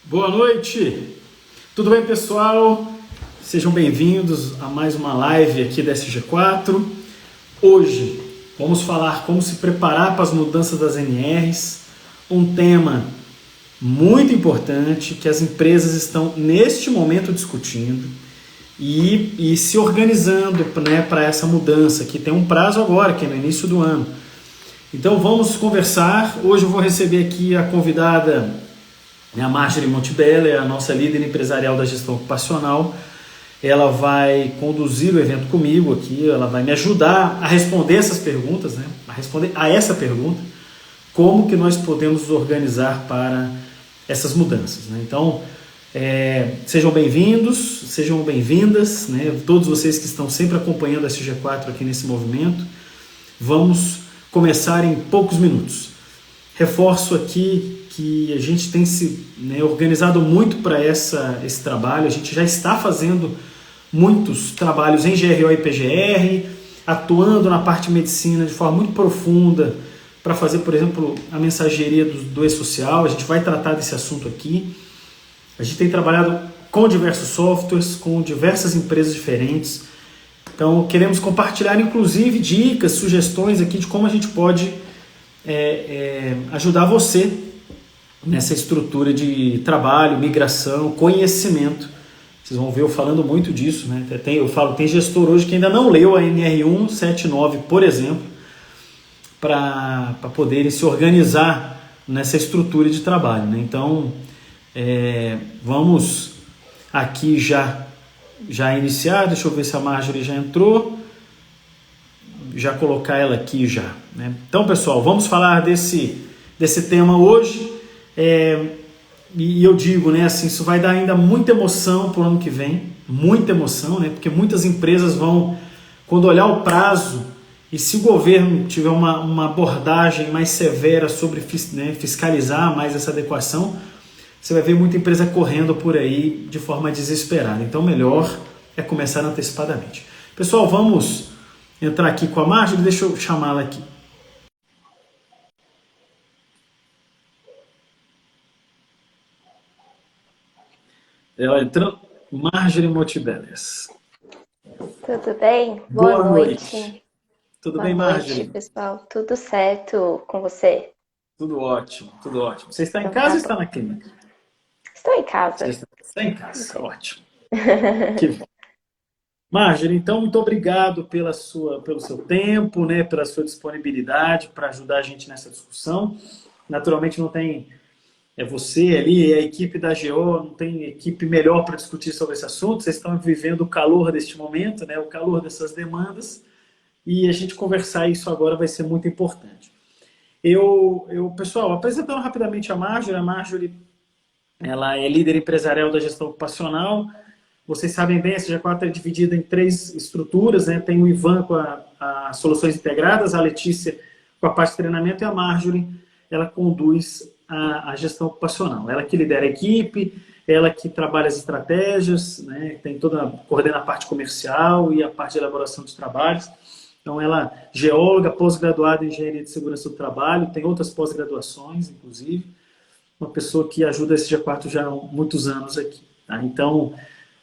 Boa noite, tudo bem, pessoal? Sejam bem-vindos a mais uma live aqui da SG4. Hoje vamos falar como se preparar para as mudanças das NRs, um tema muito importante que as empresas estão neste momento discutindo e se organizando, né, para essa mudança, que tem um prazo agora, que é no início do ano. Então vamos conversar. Hoje eu vou receber aqui a convidada, a Marjorie Montebello, é a nossa líder empresarial da gestão ocupacional. Ela vai conduzir o evento comigo aqui, ela vai me ajudar a responder essas perguntas, né? A responder a essa pergunta, como que nós podemos nos organizar para essas mudanças, né? Então, sejam bem-vindos, sejam bem-vindas, né? Todos vocês que estão sempre acompanhando a SG4 aqui nesse movimento. Vamos começar em poucos minutos. Reforço aqui que a gente tem se, né, organizado muito para esse trabalho. A gente já está fazendo muitos trabalhos em GRO e PGR, atuando na parte de medicina de forma muito profunda para fazer, por exemplo, a mensageria do e-social. A gente vai tratar desse assunto aqui. A gente tem trabalhado com diversos softwares, com diversas empresas diferentes. Então, queremos compartilhar, inclusive, dicas, sugestões aqui de como a gente pode ajudar você nessa estrutura de trabalho, migração, conhecimento. Vocês vão ver eu falando muito disso, né? Tem gestor hoje que ainda não leu a NR179, por exemplo, para poderem se organizar nessa estrutura de trabalho, né? Então, vamos aqui já iniciar. Deixa eu ver se a Marjorie já entrou. Já colocar ela aqui já, né? Então, pessoal, vamos falar desse tema hoje. E eu digo, né, assim, isso vai dar ainda muita emoção para o ano que vem, muita emoção, né? Porque muitas empresas vão, quando olhar o prazo, e se o governo tiver uma abordagem mais severa sobre, né, fiscalizar mais essa adequação, você vai ver muita empresa correndo por aí de forma desesperada. Então, melhor é começar antecipadamente. Pessoal, vamos entrar aqui com a Marjorie. Deixa eu chamá-la aqui. Ela entrou. Marjorie Montebello. Tudo bem? Boa noite. Tudo bem, Marjorie? Boa noite, pessoal. Tudo certo com você? Tudo ótimo, tudo ótimo. Você está em Então casa tá ou está bom. na clínica? Estou em Você casa. está em casa, ótimo. Que bom. Marjorie, então, muito obrigado pelo seu tempo, né, pela sua disponibilidade para ajudar a gente nessa discussão. Naturalmente não tem você ali, a equipe da GO, não tem equipe melhor para discutir sobre esse assunto. Vocês estão vivendo o calor deste momento, né, o calor dessas demandas, e a gente conversar isso agora vai ser muito importante. Pessoal, apresentando rapidamente a Marjorie, ela é líder empresarial da gestão ocupacional. Vocês sabem bem, a SG4 é dividida em 3 estruturas, né? Tem o Ivan com as soluções integradas, a Letícia com a parte de treinamento e a Marjorie, ela conduz a gestão ocupacional. Ela que lidera a equipe, ela que trabalha as estratégias, né? Coordena a parte comercial e a parte de elaboração dos trabalhos. Então, ela é geóloga, pós-graduada em engenharia de segurança do trabalho, tem outras pós-graduações, inclusive. Uma pessoa que ajuda a SG4 já há muitos anos aqui. Tá? Então,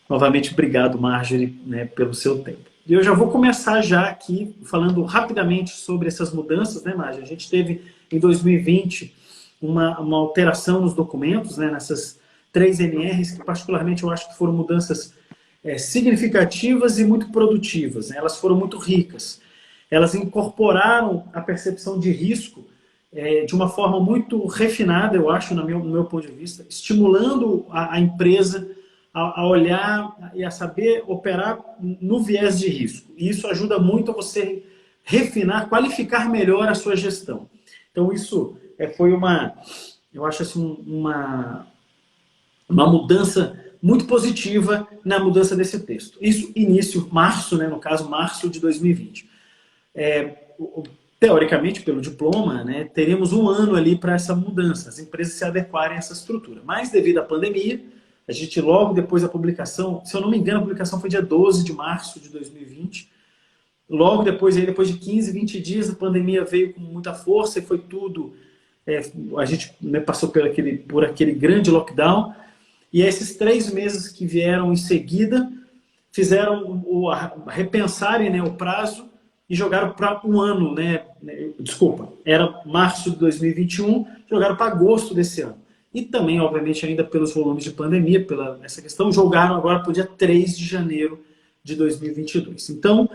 novamente, obrigado, Marjorie, né, pelo seu tempo. E eu já vou começar já aqui falando rapidamente sobre essas mudanças, né, Marjorie? A gente teve, em 2020, uma alteração nos documentos, né, nessas 3 NRs, que particularmente eu acho que foram mudanças significativas e muito produtivas, né? Elas foram muito ricas. Elas incorporaram a percepção de risco de uma forma muito refinada, eu acho, no meu ponto de vista, estimulando a empresa a olhar e a saber operar no viés de risco. E isso ajuda muito a você refinar, qualificar melhor a sua gestão. Então, isso foi eu acho assim, uma mudança muito positiva na mudança desse texto. Isso março, né, no caso, março de 2020. Teoricamente, pelo diploma, né, teríamos um ano ali para essa mudança, as empresas se adequarem a essa estrutura. Mas, devido à pandemia, a gente logo depois da publicação, se eu não me engano, a publicação foi dia 12 de março de 2020, logo depois de 15, 20 dias, a pandemia veio com muita força e foi tudo... a gente, né, passou por aquele grande lockdown, E esses 3 meses que vieram em seguida fizeram repensarem, né, o prazo e jogaram para um ano, né? Desculpa, era março de 2021, jogaram para agosto desse ano. E também, obviamente, ainda pelos volumes de pandemia, pela essa questão, jogaram agora para o dia 3 de janeiro de 2022. Então,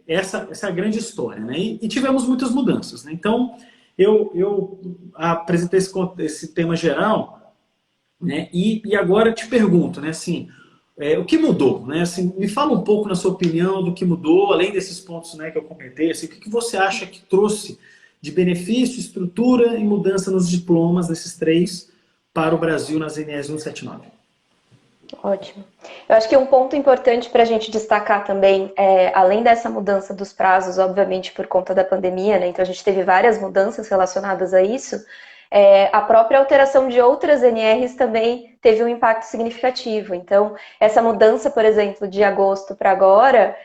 essa é a grande história, né? E tivemos muitas mudanças, né? Então, eu apresentei esse tema geral, né? E agora eu te pergunto, né? Assim, o que mudou, né? Assim, me fala um pouco na sua opinião do que mudou, além desses pontos, né, que eu comentei. Assim, o que você acha que trouxe de benefício, estrutura e mudança nos diplomas desses 3 para o Brasil nas NS 179? Ótimo. Eu acho que um ponto importante para a gente destacar também, além dessa mudança dos prazos, obviamente por conta da pandemia, né? Então a gente teve várias mudanças relacionadas a isso. A própria alteração de outras NRs também teve um impacto significativo. Então, essa mudança, por exemplo, de agosto para agora,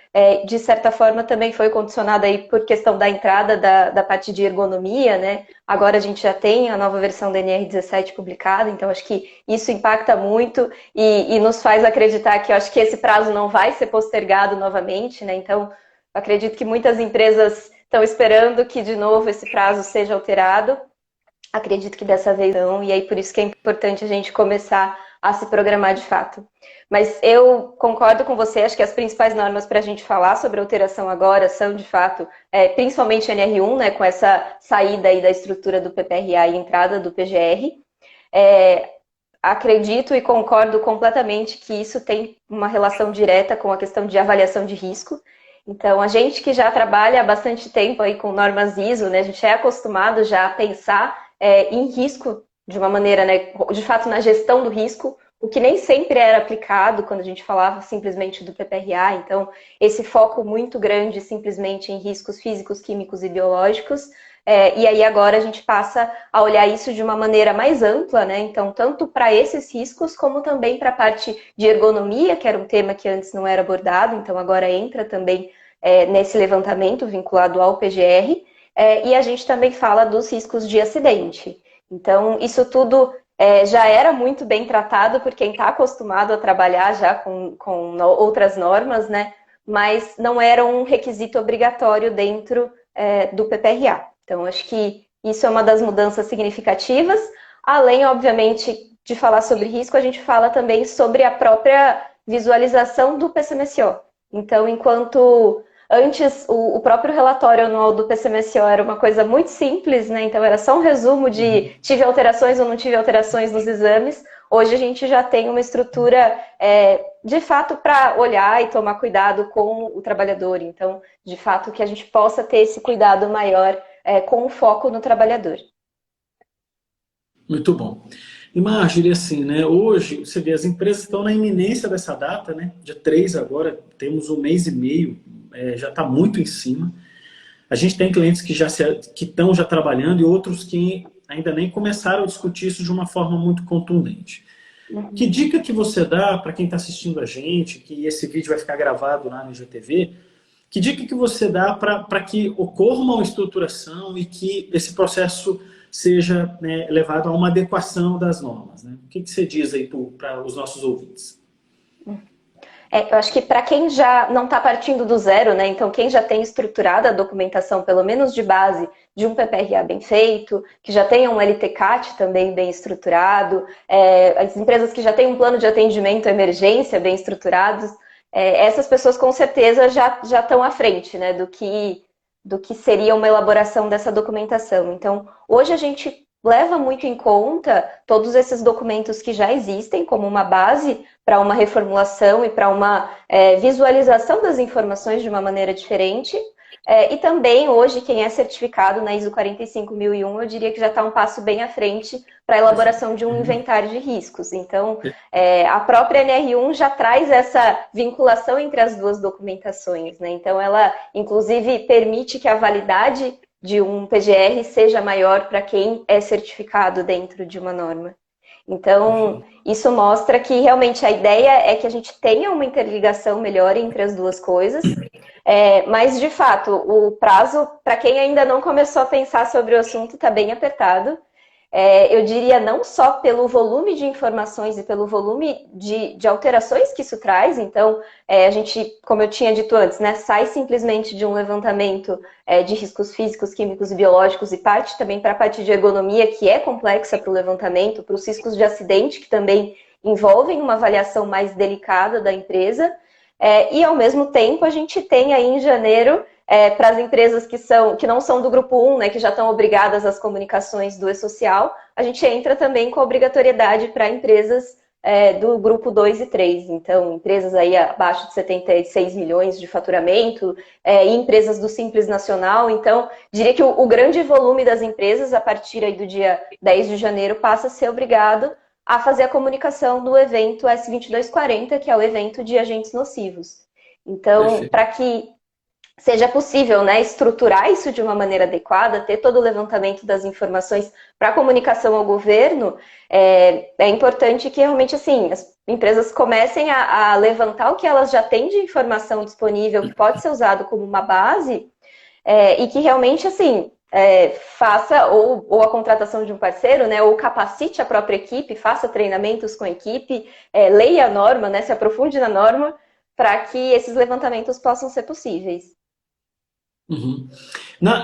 de certa forma também foi condicionada aí por questão da entrada da parte de ergonomia, né? Agora a gente já tem a nova versão da NR17 publicada, então acho que isso impacta muito e nos faz acreditar que eu acho que esse prazo não vai ser postergado novamente, né? Então, acredito que muitas empresas estão esperando que, de novo, esse prazo seja alterado. Acredito que dessa vez não, e aí por isso que é importante a gente começar a se programar de fato. Mas eu concordo com você, acho que as principais normas para a gente falar sobre alteração agora são, de fato, principalmente a NR1, né, com essa saída aí da estrutura do PPRA e entrada do PGR. Acredito e concordo completamente que isso tem uma relação direta com a questão de avaliação de risco. Então, a gente que já trabalha há bastante tempo aí com normas ISO, né, a gente é acostumado já a pensar em risco de uma maneira, né, de fato, na gestão do risco, o que nem sempre era aplicado quando a gente falava simplesmente do PPRA. Então, esse foco muito grande simplesmente em riscos físicos, químicos e biológicos. E aí agora a gente passa a olhar isso de uma maneira mais ampla, né? Então, tanto para esses riscos, como também para a parte de ergonomia, que era um tema que antes não era abordado, então agora entra também nesse levantamento vinculado ao PGR. E a gente também fala dos riscos de acidente. Então, isso tudo já era muito bem tratado por quem está acostumado a trabalhar já com outras normas, né? Mas não era um requisito obrigatório dentro do PPRA. Então, acho que isso é uma das mudanças significativas. Além, obviamente, de falar sobre risco, a gente fala também sobre a própria visualização do PCMSO. Então, enquanto antes o próprio relatório anual do PCMSO era uma coisa muito simples, né? Então, era só um resumo de tive alterações ou não tive alterações nos exames. Hoje a gente já tem uma estrutura, de fato, para olhar e tomar cuidado com o trabalhador. Então, de fato, que a gente possa ter esse cuidado maior com o foco no trabalhador. Muito bom. E Marjorie, assim, né, hoje, você vê, as empresas estão na iminência dessa data, né? Dia 3 agora, temos 1 mês e meio, já está muito em cima. A gente tem clientes que estão já trabalhando e outros que ainda nem começaram a discutir isso de uma forma muito contundente. Uhum. Que dica que você dá para quem está assistindo a gente, que esse vídeo vai ficar gravado lá no IGTV, que dica que você dá para que ocorra uma estruturação e que esse processo seja, né, levado a uma adequação das normas, né? O que você diz aí para os nossos ouvintes? Eu acho que para quem já não está partindo do zero, né? Então quem já tem estruturado a documentação, pelo menos de base, de um PPRA bem feito, que já tenha um LTCAT também bem estruturado, as empresas que já têm um plano de atendimento à emergência bem estruturados, essas pessoas com certeza já estão à frente, né, do que seria uma elaboração dessa documentação. Então, hoje a gente leva muito em conta todos esses documentos que já existem como uma base para uma reformulação e para uma visualização das informações de uma maneira diferente. E também, hoje, quem é certificado na ISO 45001, eu diria que já está um passo bem à frente para a elaboração de um inventário de riscos. Então, a própria NR1 já traz essa vinculação entre as duas documentações, né? Então, ela, inclusive, permite que a validade de um PGR seja maior para quem é certificado dentro de uma norma. Então, isso mostra que realmente a ideia é que a gente tenha uma interligação melhor entre as duas coisas, mas, de fato, o prazo, para quem ainda não começou a pensar sobre o assunto, está bem apertado. eu diria não só pelo volume de informações e pelo volume de alterações que isso traz. Então, a gente, como eu tinha dito antes, né, sai simplesmente de um levantamento de riscos físicos, químicos e biológicos e parte também para a parte de ergonomia, que é complexa para o levantamento, para os riscos de acidente, que também envolvem uma avaliação mais delicada da empresa. E, ao mesmo tempo, a gente tem aí em janeiro, para as empresas que não são do grupo 1, né, que já estão obrigadas às comunicações do E-Social, a gente entra também com a obrigatoriedade para empresas do grupo 2 e 3. Então, empresas aí abaixo de 76 milhões de faturamento, e empresas do Simples Nacional. Então, diria que o grande volume das empresas, a partir aí do dia 10 de janeiro, passa a ser obrigado a fazer a comunicação do evento S2240, que é o evento de agentes nocivos. Então, Perfeito. para que seja possível, né, estruturar isso de uma maneira adequada, ter todo o levantamento das informações para comunicação ao governo, é importante que realmente assim, as empresas comecem a levantar o que elas já têm de informação disponível, que pode ser usado como uma base, e que realmente assim, faça ou a contratação de um parceiro, né, ou capacite a própria equipe, faça treinamentos com a equipe, leia a norma, né, se aprofunde na norma, para que esses levantamentos possam ser possíveis. Uhum.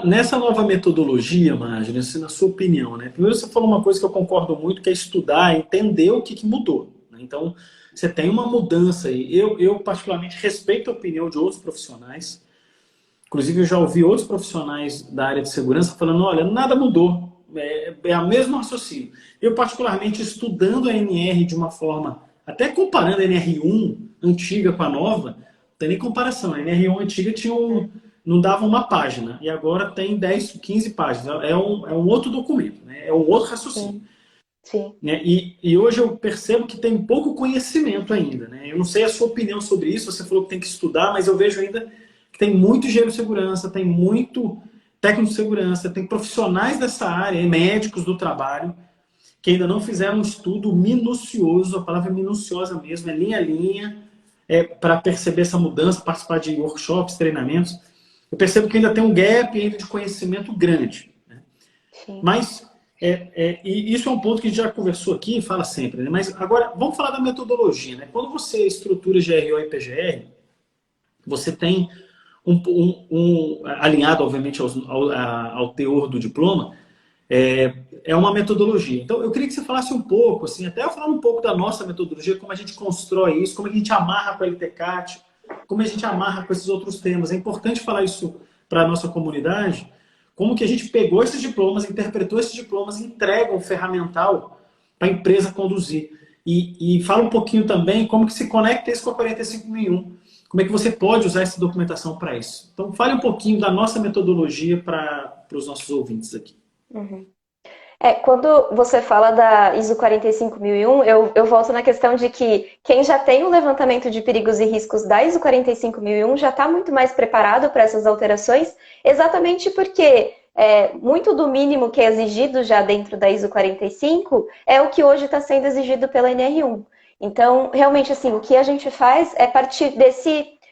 Nessa nova metodologia, Marjorie, assim, na sua opinião, né? Primeiro você falou uma coisa que eu concordo muito, que é estudar, entender o que mudou, né? Então, você tem uma mudança aí. Eu, particularmente, respeito a opinião de outros profissionais. Inclusive, eu já ouvi outros profissionais da área de segurança falando, olha, nada mudou, é a mesma raciocínio. Eu, particularmente, estudando a NR de uma forma, até comparando a NR1 antiga com a nova, não tem nem comparação. A NR1 antiga não dava uma página, e agora tem 10, 15 páginas. É um outro documento, né? É um outro raciocínio. Sim, sim. Né? E hoje eu percebo que tem pouco conhecimento ainda. Né? Eu não sei a sua opinião sobre isso, você falou que tem que estudar, mas eu vejo ainda que tem muito engenheiro de segurança, tem muito técnico de segurança, tem profissionais dessa área, médicos do trabalho, que ainda não fizeram um estudo minucioso, a palavra minuciosa mesmo, é linha a linha, para perceber essa mudança, participar de workshops, treinamentos. Eu percebo que ainda tem um gap ainda de conhecimento grande. Né? Sim. Mas e isso é um ponto que a gente já conversou aqui e fala sempre, né? Mas agora, vamos falar da metodologia. Né? Quando você estrutura GRO e PGR, você tem alinhado, obviamente, ao teor do diploma, é uma metodologia. Então, eu queria que você falasse um pouco, assim, até eu falar um pouco da nossa metodologia, como a gente constrói isso, como a gente amarra com a LTCAT, como a gente amarra com esses outros temas. É importante falar isso para a nossa comunidade, como que a gente pegou esses diplomas, interpretou esses diplomas e entrega um ferramental para a empresa conduzir. E fala um pouquinho também como que se conecta isso com a 45001. Como é que você pode usar essa documentação para isso? Então, fale um pouquinho da nossa metodologia para os nossos ouvintes aqui. Uhum. Quando você fala da ISO 45001, eu volto na questão de que quem já tem o levantamento de perigos e riscos da ISO 45001 já está muito mais preparado para essas alterações, exatamente porque muito do mínimo que é exigido já dentro da ISO 45 é o que hoje está sendo exigido pela NR1. Então, realmente, assim, o que a gente faz é partir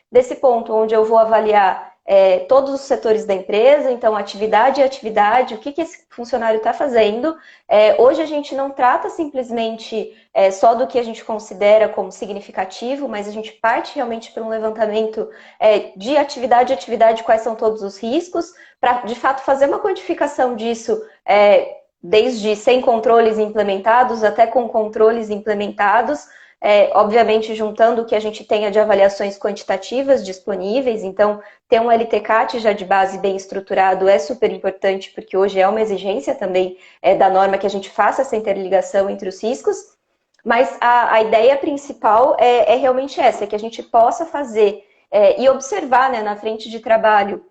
desse ponto onde eu vou avaliar todos os setores da empresa, então atividade e atividade, o que esse funcionário está fazendo. Hoje a gente não trata simplesmente só do que a gente considera como significativo, mas a gente parte realmente para um levantamento de atividade a atividade, quais são todos os riscos, para de fato fazer uma quantificação disso, desde sem controles implementados até com controles implementados, obviamente juntando o que a gente tenha de avaliações quantitativas disponíveis. Então, ter um LTCAT já de base bem estruturado é super importante, porque hoje é uma exigência também da norma que a gente faça essa interligação entre os riscos, mas a ideia principal é realmente essa, que a gente possa fazer e observar, né, na frente de trabalho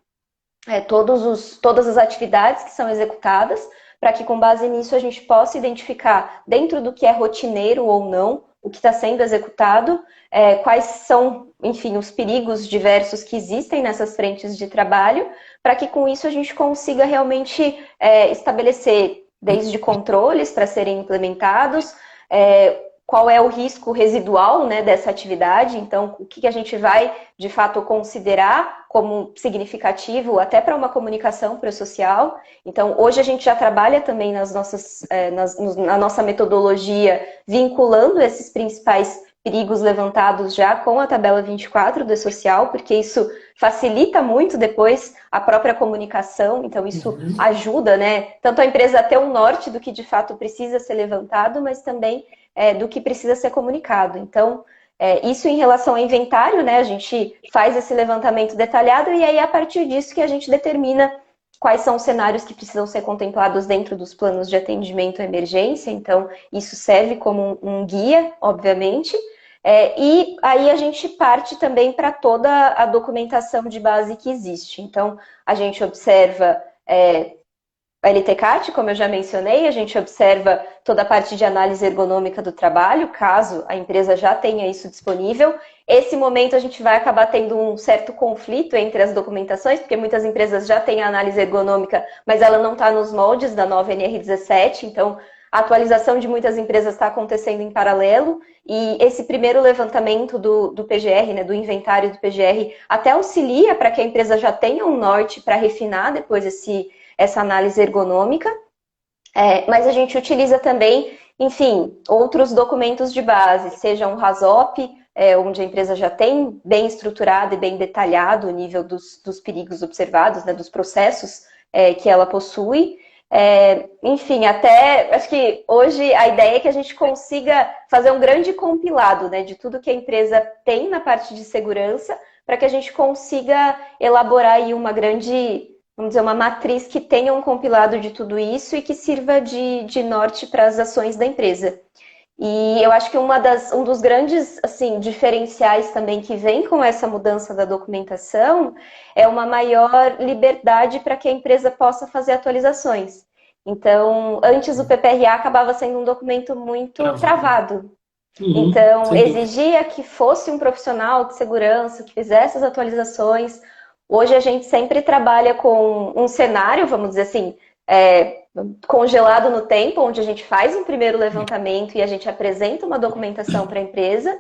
todas as atividades que são executadas, para que com base nisso a gente possa identificar dentro do que é rotineiro ou não, o que está sendo executado, quais são, enfim, os perigos diversos que existem nessas frentes de trabalho, para que com isso a gente consiga realmente estabelecer desde controles para serem implementados, qual é o risco residual, né, dessa atividade, então o que a gente vai, de fato, considerar como significativo até para uma comunicação pró-social. Então, hoje a gente já trabalha também na nossa metodologia, vinculando esses principais perigos levantados já com a tabela 24 do E-Social, porque isso facilita muito depois a própria comunicação, então isso ajuda, né, tanto a empresa a ter um norte do que de fato precisa ser levantado, mas também do que precisa ser comunicado. Então, isso em relação ao inventário, né, a gente faz esse levantamento detalhado e aí é a partir disso que a gente determina quais são os cenários que precisam ser contemplados dentro dos planos de atendimento à emergência. Então, isso serve como um guia, obviamente. E aí a gente parte também para toda a documentação de base que existe. Então, a gente observa a LTCAT, como eu já mencionei, a gente observa toda a parte de análise ergonômica do trabalho, caso a empresa já tenha isso disponível. Esse momento a gente vai acabar tendo um certo conflito entre as documentações, porque muitas empresas já têm a análise ergonômica, mas ela não está nos moldes da nova NR17, então a atualização de muitas empresas está acontecendo em paralelo, e esse primeiro levantamento do PGR, né, do inventário do PGR, até auxilia para que a empresa já tenha um norte para refinar depois essa análise ergonômica, mas a gente utiliza também, enfim, outros documentos de base, seja um RASOP, onde a empresa já tem bem estruturado e bem detalhado o nível dos perigos observados, né, dos processos que ela possui. Enfim, até acho que hoje a ideia é que a gente consiga fazer um grande compilado, né, de tudo que a empresa tem na parte de segurança, para que a gente consiga elaborar aí uma grande, vamos dizer, uma matriz que tenha um compilado de tudo isso e que sirva de norte para as ações da empresa. E eu acho que um dos grandes assim, diferenciais também que vem com essa mudança da documentação é uma maior liberdade para que a empresa possa fazer atualizações. Então, antes o PPRA acabava sendo um documento muito travado. Então, exigia que fosse um profissional de segurança que fizesse as atualizações. Hoje a gente sempre trabalha com um cenário, vamos dizer assim, congelado no tempo, onde a gente faz um primeiro levantamento e a gente apresenta uma documentação para a empresa,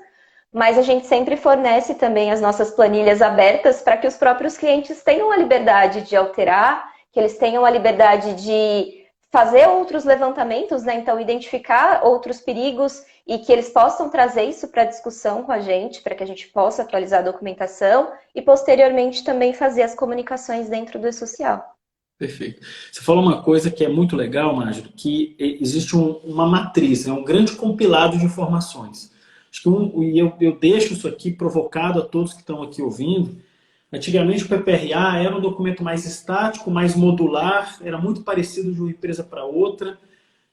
mas a gente sempre fornece também as nossas planilhas abertas para que os próprios clientes tenham a liberdade de alterar, que eles tenham a liberdade de fazer outros levantamentos, né? Então identificar outros perigos e que eles possam trazer isso para discussão com a gente, para que a gente possa atualizar a documentação e posteriormente também fazer as comunicações dentro do E-Social. Perfeito. Você falou uma coisa que é muito legal, Mágico, que existe uma matriz, um grande compilado de informações. Acho que eu deixo isso aqui provocado a todos que estão aqui ouvindo. Antigamente o PPRA era um documento mais estático, mais modular, era muito parecido de uma empresa para outra.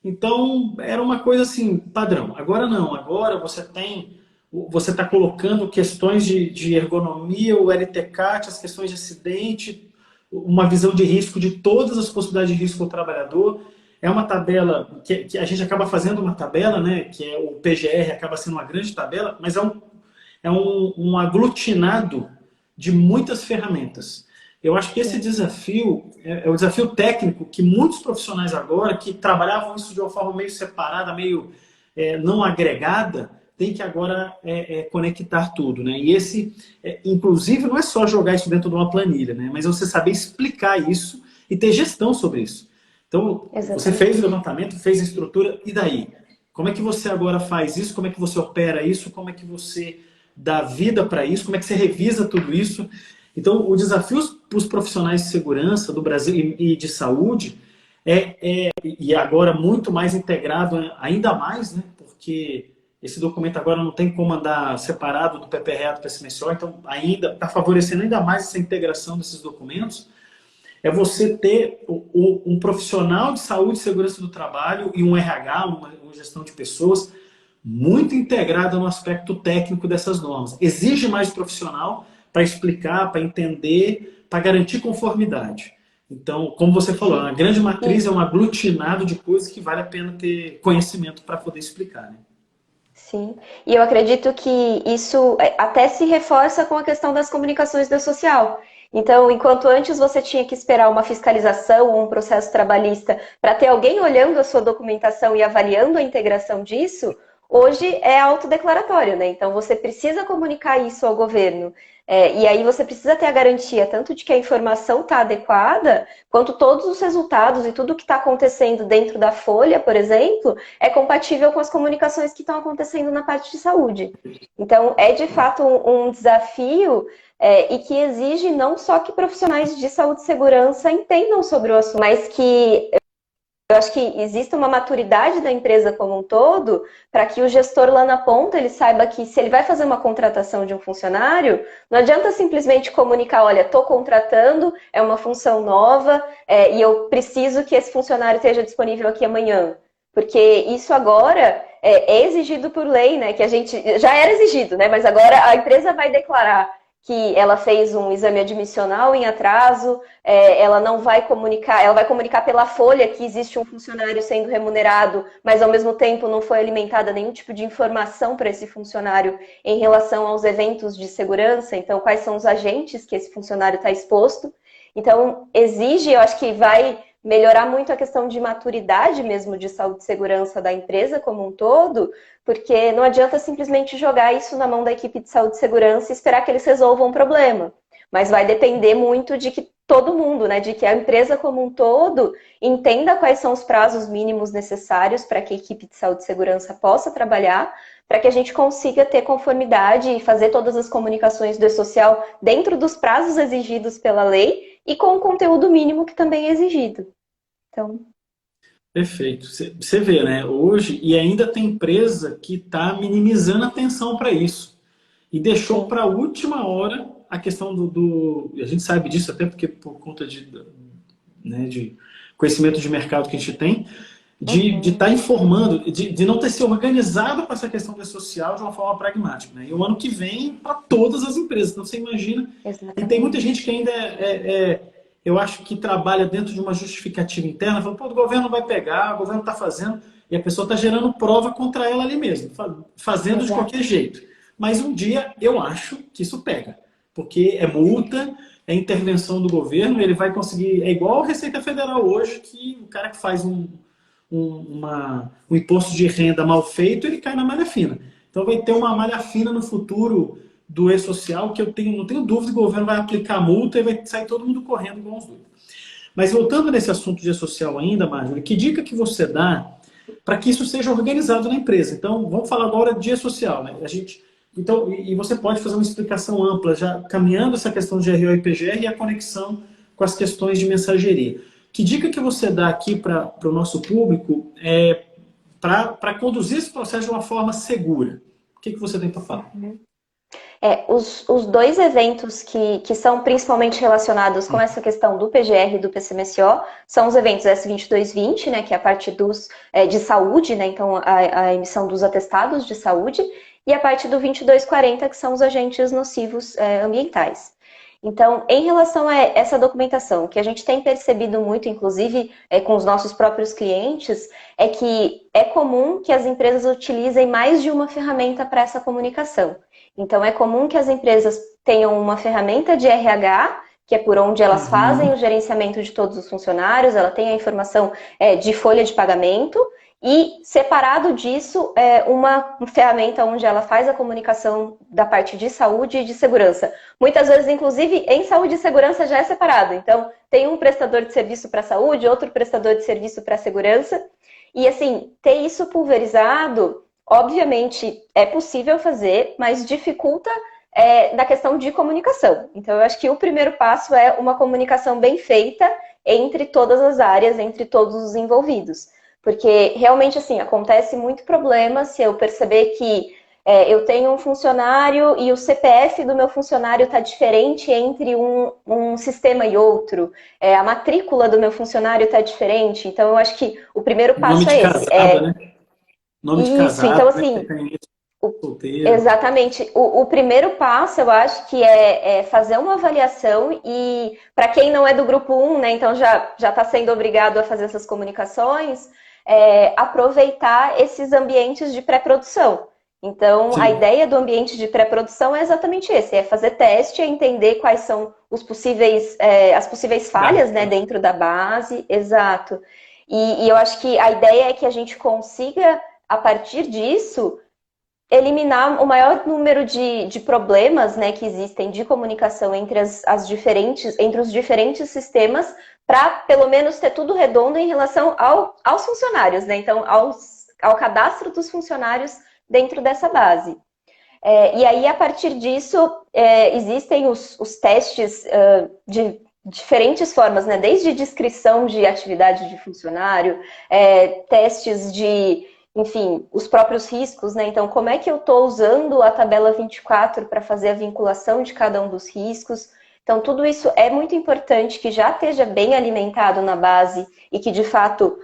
Então era uma coisa assim, padrão. Agora não, agora você está colocando questões de ergonomia, o LTCAT, as questões de acidente, uma visão de risco de todas as possibilidades de risco do trabalhador. É uma tabela que a gente acaba fazendo uma tabela, né, que é o PGR, acaba sendo uma grande tabela, mas é um aglutinado de muitas ferramentas. Eu acho que esse desafio é o desafio técnico que muitos profissionais agora, que trabalhavam isso de uma forma meio separada, meio não agregada, tem que agora conectar tudo, né? E esse, inclusive, não é só jogar isso dentro de uma planilha, né? Mas você saber explicar isso e ter gestão sobre isso. Então, Você fez o levantamento, fez a estrutura, e daí? Como é que você agora faz isso? Como é que você opera isso? Como é que você dá vida para isso? Como é que você revisa tudo isso? Então, o desafio para os profissionais de segurança do Brasil e de saúde e agora muito mais integrado, ainda mais, né? Porque esse documento agora não tem como andar separado do PPRA do PCMSO, então ainda está favorecendo ainda mais essa integração desses documentos. É você ter um profissional de saúde e segurança do trabalho e um RH, uma gestão de pessoas, muito integrada no aspecto técnico dessas normas. Exige mais profissional para explicar, para entender, para garantir conformidade. Então, como você falou, a grande matriz é um aglutinado de coisas que vale a pena ter conhecimento para poder explicar, né? Sim, e eu acredito que isso até se reforça com a questão das comunicações do social. Então, enquanto antes você tinha que esperar uma fiscalização ou um processo trabalhista para ter alguém olhando a sua documentação e avaliando a integração disso, hoje é autodeclaratório, né? Então você precisa comunicar isso ao governo. E aí você precisa ter a garantia tanto de que a informação está adequada, quanto todos os resultados e tudo que está acontecendo dentro da Folha, por exemplo, é compatível com as comunicações que estão acontecendo na parte de saúde. Então, é de fato um desafio e que exige não só que profissionais de saúde e segurança entendam sobre o assunto, mas que eu acho que existe uma maturidade da empresa como um todo para que o gestor lá na ponta ele saiba que se ele vai fazer uma contratação de um funcionário, não adianta simplesmente comunicar, olha, estou contratando, é uma função nova e eu preciso que esse funcionário esteja disponível aqui amanhã. Porque isso agora é exigido por lei, né? Que a gente já era exigido, né? Mas agora a empresa vai declarar que ela fez um exame admissional em atraso, ela não vai comunicar, ela vai comunicar pela folha que existe um funcionário sendo remunerado, mas ao mesmo tempo não foi alimentada nenhum tipo de informação para esse funcionário em relação aos eventos de segurança, então quais são os agentes que esse funcionário está exposto. Então, exige, eu acho que vai melhorar muito a questão de maturidade mesmo de saúde e segurança da empresa como um todo, porque não adianta simplesmente jogar isso na mão da equipe de saúde e segurança e esperar que eles resolvam o problema. Mas vai depender muito de que todo mundo, né, de que a empresa como um todo entenda quais são os prazos mínimos necessários para que a equipe de saúde e segurança possa trabalhar, para que a gente consiga ter conformidade e fazer todas as comunicações do e-social dentro dos prazos exigidos pela lei e com o conteúdo mínimo que também é exigido. Então... Perfeito. Você vê, né? Hoje, e ainda tem empresa que está minimizando a atenção para isso. E deixou para a última hora a questão a gente sabe disso até porque por conta de conhecimento de mercado que a gente tem, de estar informando, de não ter se organizado com essa questão do social de uma forma pragmática. Né? E o ano que vem, para todas as empresas. Então, você imagina. Exatamente. E tem muita gente que ainda eu acho que trabalha dentro de uma justificativa interna, falando, pô, o governo vai pegar, o governo está fazendo, e a pessoa está gerando prova contra ela ali mesmo, fazendo Exato. De qualquer jeito. Mas um dia eu acho que isso pega, porque é multa, é intervenção do governo, ele vai conseguir, é igual a Receita Federal hoje, que o cara que faz um imposto de renda mal feito, ele cai na malha fina. Então vai ter uma malha fina no futuro do e-social, que não tenho dúvida que o governo vai aplicar multa e vai sair todo mundo correndo igual uns doidos. Mas voltando nesse assunto de e-social ainda, Marjorie, que dica que você dá para que isso seja organizado na empresa? Então, vamos falar agora de e-social. Né? Então, e você pode fazer uma explicação ampla, já caminhando essa questão de GRO e PGR e a conexão com as questões de mensageria. Que dica que você dá aqui para o nosso público para conduzir esse processo de uma forma segura? O que você tem para falar? Os dois eventos que são principalmente relacionados com essa questão do PGR e do PCMSO são os eventos S2220, né, que é a parte de saúde, né, então a emissão dos atestados de saúde, e a parte do 2240, que são os agentes nocivos ambientais. Então, em relação a essa documentação, que a gente tem percebido muito, inclusive com os nossos próprios clientes, é que é comum que as empresas utilizem mais de uma ferramenta para essa comunicação. Então, é comum que as empresas tenham uma ferramenta de RH, que é por onde elas fazem o gerenciamento de todos os funcionários, ela tem a informação de folha de pagamento, e separado disso, uma ferramenta onde ela faz a comunicação da parte de saúde e de segurança. Muitas vezes, inclusive, em saúde e segurança já é separado. Então, tem um prestador de serviço para saúde, outro prestador de serviço para segurança. E, assim, ter isso pulverizado... Obviamente, é possível fazer, mas dificulta na questão de comunicação. Então, eu acho que o primeiro passo é uma comunicação bem feita entre todas as áreas, entre todos os envolvidos. Porque, realmente, assim, acontece muito problema se eu perceber que eu tenho um funcionário e o CPF do meu funcionário está diferente entre um sistema e outro. A matrícula do meu funcionário está diferente. Então, eu acho que o primeiro passo é esse. Né? Nome de casado, então assim, exatamente. O primeiro passo, eu acho que é fazer uma avaliação e, para quem não é do grupo 1, né, então já está sendo obrigado a fazer essas comunicações, aproveitar esses ambientes de pré-produção. Então, Sim. A ideia do ambiente de pré-produção é exatamente esse, é fazer teste, é entender quais são as possíveis falhas, né, dentro da base, exato. E eu acho que a ideia é que a gente consiga a partir disso, eliminar o maior número de problemas, né, que existem de comunicação entre entre os diferentes sistemas, para pelo menos ter tudo redondo em relação aos funcionários, né? Então, ao cadastro dos funcionários dentro dessa base. E aí, a partir disso, existem os testes de diferentes formas, né? Desde descrição de atividade de funcionário, testes de, enfim, os próprios riscos, né? Então, como é que eu estou usando a tabela 24 para fazer a vinculação de cada um dos riscos? Então, tudo isso é muito importante que já esteja bem alimentado na base e que, de fato,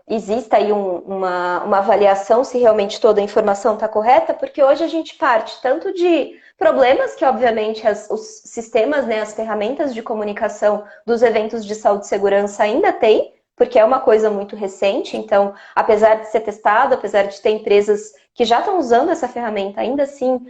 exista aí uma avaliação se realmente toda a informação está correta, porque hoje a gente parte tanto de problemas que, obviamente, os sistemas, né, as ferramentas de comunicação dos eventos de saúde e segurança ainda têm, porque é uma coisa muito recente, então, apesar de ser testado, apesar de ter empresas que já estão usando essa ferramenta, ainda assim,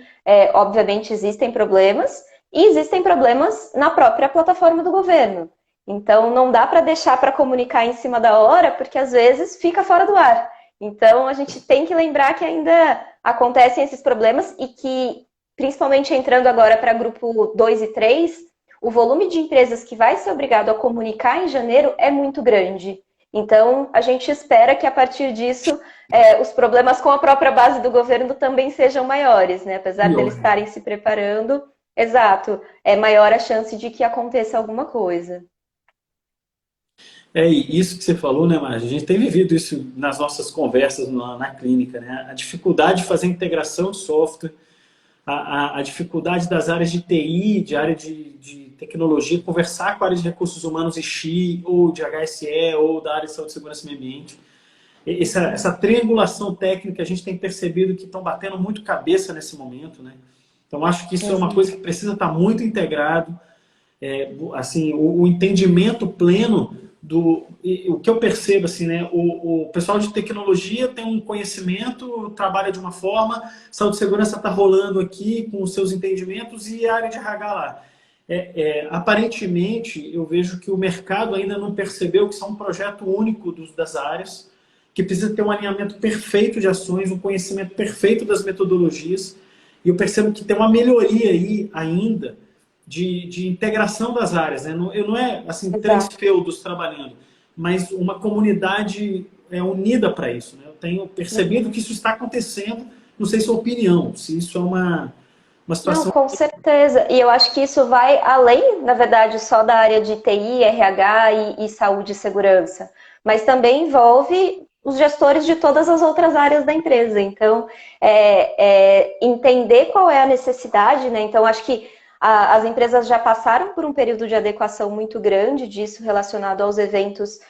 obviamente, existem problemas, e existem problemas na própria plataforma do governo. Então, não dá para deixar para comunicar em cima da hora, porque às vezes fica fora do ar. Então, a gente tem que lembrar que ainda acontecem esses problemas e que, principalmente entrando agora para grupo 2 e 3, o volume de empresas que vai ser obrigado a comunicar em janeiro é muito grande. Então, a gente espera que a partir disso, os problemas com a própria base do governo também sejam maiores, né? Apesar deles estarem se preparando, exato, é maior a chance de que aconteça alguma coisa. E isso que você falou, né, Marcia? A gente tem vivido isso nas nossas conversas na clínica, né? A dificuldade de fazer integração de software, a dificuldade das áreas de TI, de área de tecnologia, conversar com a área de recursos humanos e XI, ou de HSE, ou da área de saúde, segurança e meio ambiente. Essa triangulação técnica, a gente tem percebido que estão batendo muito cabeça nesse momento, né? Então, acho que isso é uma coisa que precisa estar muito integrado. Assim, o entendimento pleno o que eu percebo, assim, né? O pessoal de tecnologia tem um conhecimento, trabalha de uma forma, saúde e segurança está rolando aqui com os seus entendimentos e a área de RH lá. Aparentemente, eu vejo que o mercado ainda não percebeu que isso é um projeto único das áreas, que precisa ter um alinhamento perfeito de ações, um conhecimento perfeito das metodologias, e eu percebo que tem uma melhoria aí ainda de integração das áreas. Né? Não é assim, três feudos trabalhando, mas uma comunidade unida para isso. Né? Eu tenho percebido que isso está acontecendo, não sei se é opinião, se isso é uma situação... Não, com certeza. E eu acho que isso vai além, na verdade, só da área de TI, RH e saúde e segurança, mas também envolve os gestores de todas as outras áreas da empresa. Então, entender qual é a necessidade, né? Então, acho que as empresas já passaram por um período de adequação muito grande disso relacionado aos eventos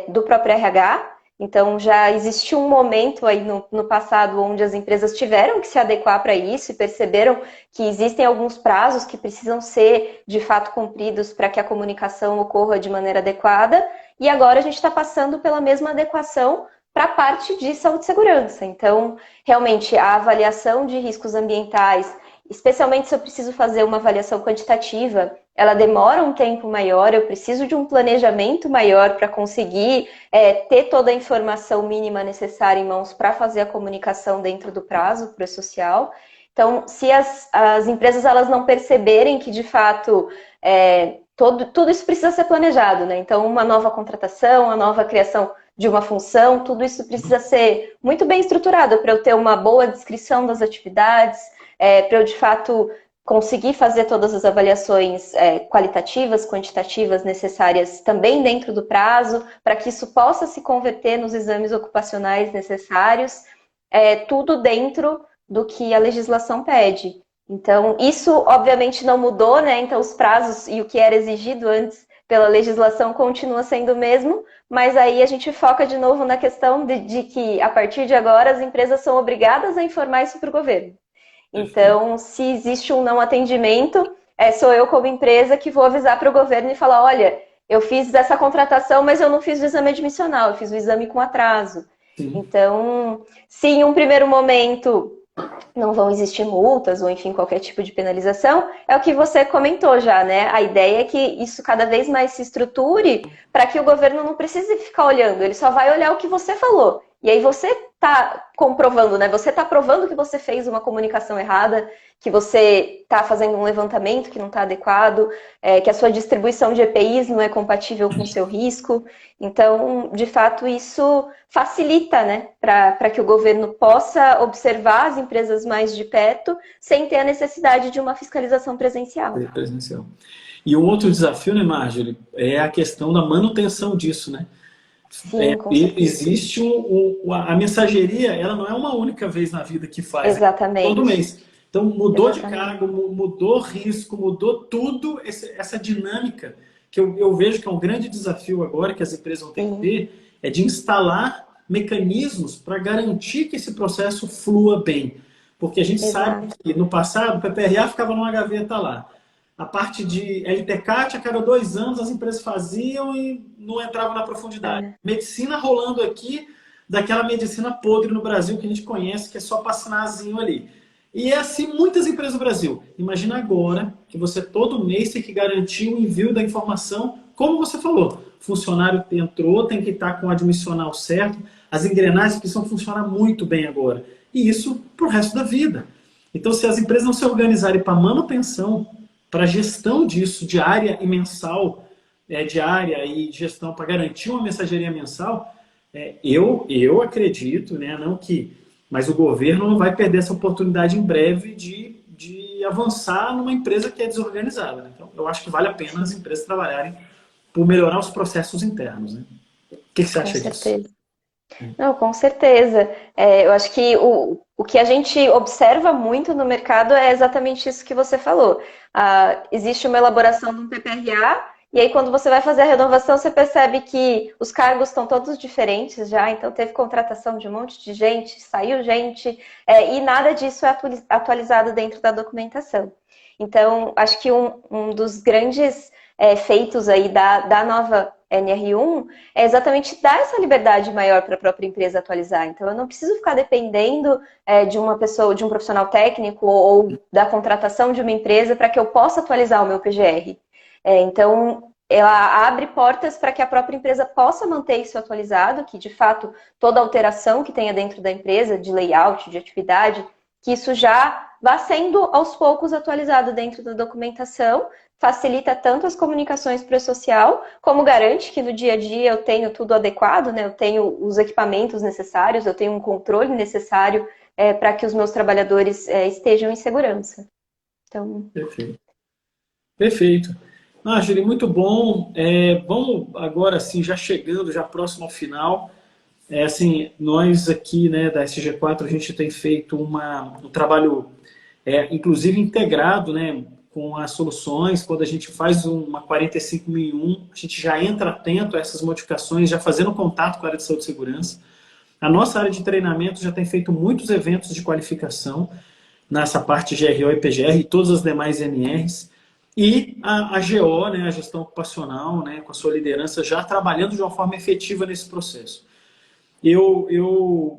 do próprio RH. Então, já existiu um momento aí no passado onde as empresas tiveram que se adequar para isso e perceberam que existem alguns prazos que precisam ser, de fato, cumpridos para que a comunicação ocorra de maneira adequada. E agora a gente está passando pela mesma adequação para a parte de saúde e segurança. Então, realmente, a avaliação de riscos ambientais, especialmente se eu preciso fazer uma avaliação quantitativa, ela demora um tempo maior, eu preciso de um planejamento maior para conseguir ter toda a informação mínima necessária em mãos para fazer a comunicação dentro do prazo social. Então, se as empresas elas não perceberem que, de fato, tudo isso precisa ser planejado, né? Então, uma nova contratação, a nova criação de uma função, tudo isso precisa ser muito bem estruturado para eu ter uma boa descrição das atividades, para eu, de fato, conseguir fazer todas as avaliações qualitativas, quantitativas necessárias também dentro do prazo, para que isso possa se converter nos exames ocupacionais necessários, tudo dentro do que a legislação pede. Então, isso obviamente não mudou, né? Então, os prazos e o que era exigido antes pela legislação continua sendo o mesmo, mas aí a gente foca de novo na questão de que, a partir de agora, as empresas são obrigadas a informar isso para o governo. Então, se existe um não atendimento, sou eu como empresa que vou avisar para o governo e falar, olha, eu fiz essa contratação, mas eu não fiz o exame admissional, eu fiz o exame com atraso. Sim. Então, se em um primeiro momento não vão existir multas ou, enfim, qualquer tipo de penalização, é o que você comentou já, né? A ideia é que isso cada vez mais se estruture para que o governo não precise ficar olhando, ele só vai olhar o que você falou. E aí você está comprovando, né? Você está provando que você fez uma comunicação errada, que você está fazendo um levantamento que não está adequado, que a sua distribuição de EPIs não é compatível com o seu risco. Então, de fato, isso facilita, né, para que o governo possa observar as empresas mais de perto, sem ter a necessidade de uma fiscalização presencial. Presencial. E um outro desafio, né, Marjorie, é a questão da manutenção disso, né? Sim, com certeza. Existe a mensageria, ela não é uma única vez na vida que faz, é todo Exatamente. mês. Então mudou de Exatamente. cargo, mudou risco, mudou tudo, essa dinâmica que eu vejo que é um grande desafio agora que as empresas vão ter que ter, é de instalar mecanismos para garantir que esse processo flua bem. Porque a gente sabe que no passado o PPRA ficava numa gaveta lá. A parte de LTCAT, a cada 2 anos as empresas faziam e não entravam na profundidade. Medicina rolando aqui, daquela medicina podre no Brasil que a gente conhece, que é só passinazinho ali. E é assim muitas empresas do Brasil. Imagina agora que você todo mês tem que garantir o envio da informação, como você falou. O funcionário entrou, tem que estar com o admissional certo, as engrenagens precisam funcionar muito bem agora. E isso para o resto da vida. Então, se as empresas não se organizarem para manutenção, para gestão disso, diária e mensal, diária e gestão para garantir uma mensageria mensal, eu acredito, né, não que, mas o governo não vai perder essa oportunidade em breve de avançar numa empresa que é desorganizada. Né? Então, eu acho que vale a pena as empresas trabalharem por melhorar os processos internos. Né? O que você acha disso? Não, com certeza. Eu acho que o que a gente observa muito no mercado é exatamente isso que você falou. Existe uma elaboração de um PPRA, e aí quando você vai fazer a renovação, você percebe que os cargos estão todos diferentes já, então teve contratação de um monte de gente, saiu gente, e nada disso é atualizado dentro da documentação. Então, acho que um dos grandes feitos aí da nova NR1 é exatamente dar essa liberdade maior para a própria empresa atualizar. Então, eu não preciso ficar dependendo de uma pessoa, de um profissional técnico ou da contratação de uma empresa para que eu possa atualizar o meu PGR. Então, ela abre portas para que a própria empresa possa manter isso atualizado, que de fato toda alteração que tenha dentro da empresa, de layout, de atividade, que isso já vá sendo aos poucos atualizado dentro da documentação, facilita tanto as comunicações para o social, como garante que no dia a dia eu tenho tudo adequado, né? Eu tenho os equipamentos necessários, eu tenho um controle necessário para que os meus trabalhadores estejam em segurança. Então... Perfeito. Perfeito. Marjorie, muito bom. Vamos agora, assim, já chegando, já próximo ao final. Assim, nós aqui, né, da SG4, a gente tem feito um trabalho, inclusive integrado, né, com as soluções. Quando a gente faz uma 45001, a gente já entra atento a essas modificações, já fazendo contato com a área de saúde e segurança. A nossa área de treinamento já tem feito muitos eventos de qualificação nessa parte GRO e PGR e todas as demais NRs. E a GO, né, a gestão ocupacional, né, com a sua liderança, já trabalhando de uma forma efetiva nesse processo.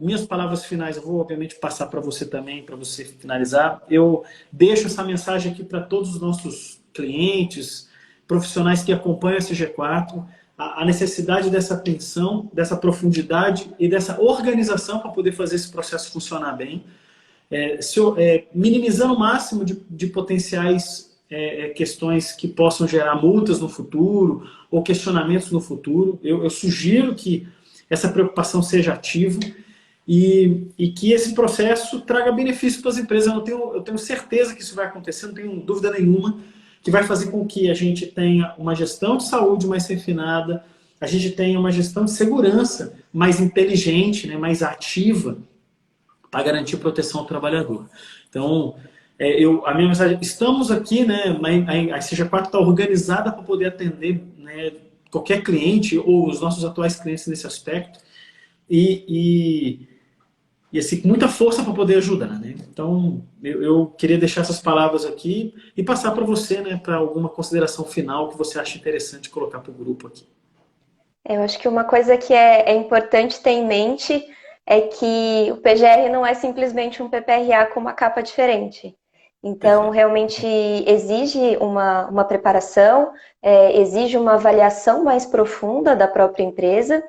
Minhas palavras finais, eu vou obviamente passar para você também, para você finalizar. Eu deixo essa mensagem aqui para todos os nossos clientes, profissionais que acompanham esse G4, a necessidade dessa atenção, dessa profundidade e dessa organização para poder fazer esse processo funcionar bem, minimizando o máximo de potenciais questões que possam gerar multas no futuro ou questionamentos no futuro. Eu sugiro que essa preocupação seja ativa e que esse processo traga benefício para as empresas. Eu tenho certeza que isso vai acontecer, não tenho dúvida nenhuma, que vai fazer com que a gente tenha uma gestão de saúde mais refinada, a gente tenha uma gestão de segurança mais inteligente, né, mais ativa, para garantir proteção ao trabalhador. Então, a minha mensagem, estamos aqui, né, a CG4 está organizada para poder atender, né, qualquer cliente ou os nossos atuais clientes nesse aspecto e assim, com muita força para poder ajudar, né? Então, eu queria deixar essas palavras aqui e passar para você, né, para alguma consideração final que você acha interessante colocar para o grupo aqui. Eu acho que uma coisa que é importante ter em mente é que o PGR não é simplesmente um PPRA com uma capa diferente. Então, realmente exige uma preparação, exige uma avaliação mais profunda da própria empresa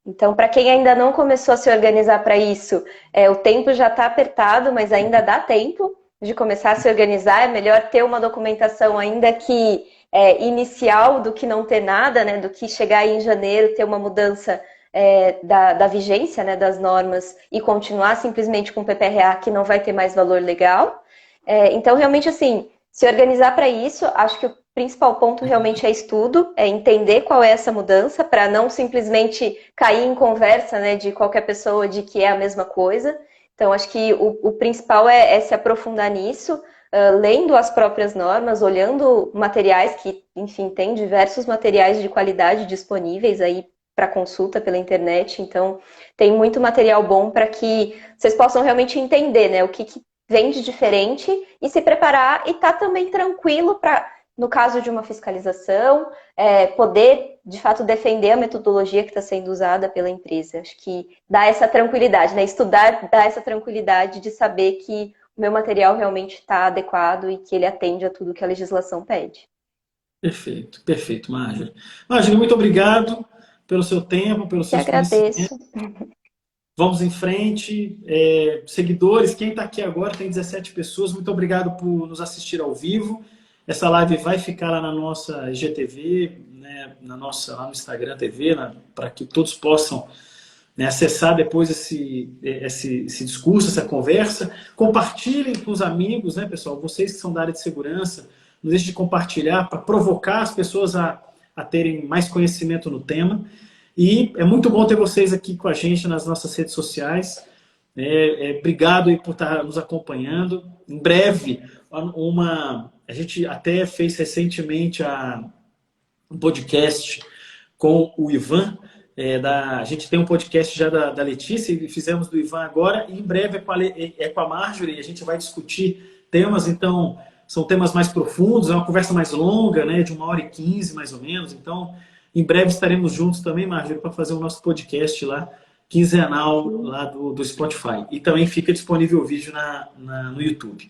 Então, para quem ainda não começou a se organizar para isso, o tempo já está apertado, mas ainda dá tempo de começar a se organizar. É melhor ter uma documentação ainda que inicial do que não ter nada, né? Do que chegar aí em janeiro, ter uma mudança da vigência, né, das normas e continuar simplesmente com o PPRA que não vai ter mais valor legal. Então, realmente, assim, se organizar para isso, acho que o principal ponto realmente é estudo, é entender qual é essa mudança, para não simplesmente cair em conversa, né, de qualquer pessoa de que é a mesma coisa. Então, acho que o principal é se aprofundar nisso, lendo as próprias normas, olhando materiais que, enfim, tem diversos materiais de qualidade disponíveis aí para consulta pela internet. Então, tem muito material bom para que vocês possam realmente entender, né, o que vem de diferente e se preparar e estar também tranquilo para, no caso de uma fiscalização, poder, de fato, defender a metodologia que está sendo usada pela empresa. Acho que dá essa tranquilidade, né? Estudar dá essa tranquilidade de saber que o meu material realmente está adequado e que ele atende a tudo que a legislação pede. Perfeito, perfeito, Marjorie. Marjorie, muito obrigado pelo seu tempo, pelos Que seus conhecimentos. agradeço. Vamos em frente. Seguidores, quem está aqui agora tem 17 pessoas. Muito obrigado por nos assistir ao vivo. Essa live vai ficar lá na nossa IGTV, né, lá no Instagram TV, para que todos possam, né, acessar depois esse discurso, essa conversa. Compartilhem com os amigos, né, pessoal? Vocês que são da área de segurança, não deixem de compartilhar para provocar as pessoas a terem mais conhecimento no tema. E é muito bom ter vocês aqui com a gente nas nossas redes sociais. Obrigado aí por estar nos acompanhando. Em breve, a gente até fez recentemente um podcast com o Ivan. A gente tem um podcast já da Letícia e fizemos do Ivan agora. E em breve é com a Marjorie. A gente vai discutir temas, então, são temas mais profundos, é uma conversa mais longa, né, de 1h15 mais ou menos. Então, em breve estaremos juntos também, Marjorie, para fazer o nosso podcast lá, quinzenal, lá do Spotify. E também fica disponível o vídeo no YouTube.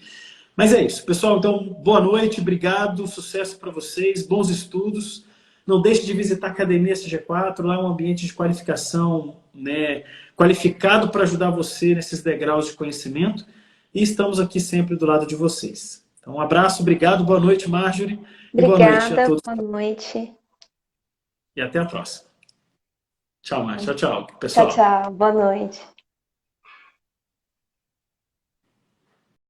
Mas é isso, pessoal. Então, boa noite, obrigado, sucesso para vocês, bons estudos. Não deixe de visitar a Academia CG4, lá é um ambiente de qualificação, né, qualificado para ajudar você nesses degraus de conhecimento. E estamos aqui sempre do lado de vocês. Então, um abraço, obrigado, boa noite, Marjorie. E boa noite a Obrigada, todos. boa noite. E até a próxima. Tchau, Márcio. Tchau, tchau, Tchau, pessoal. tchau, boa noite.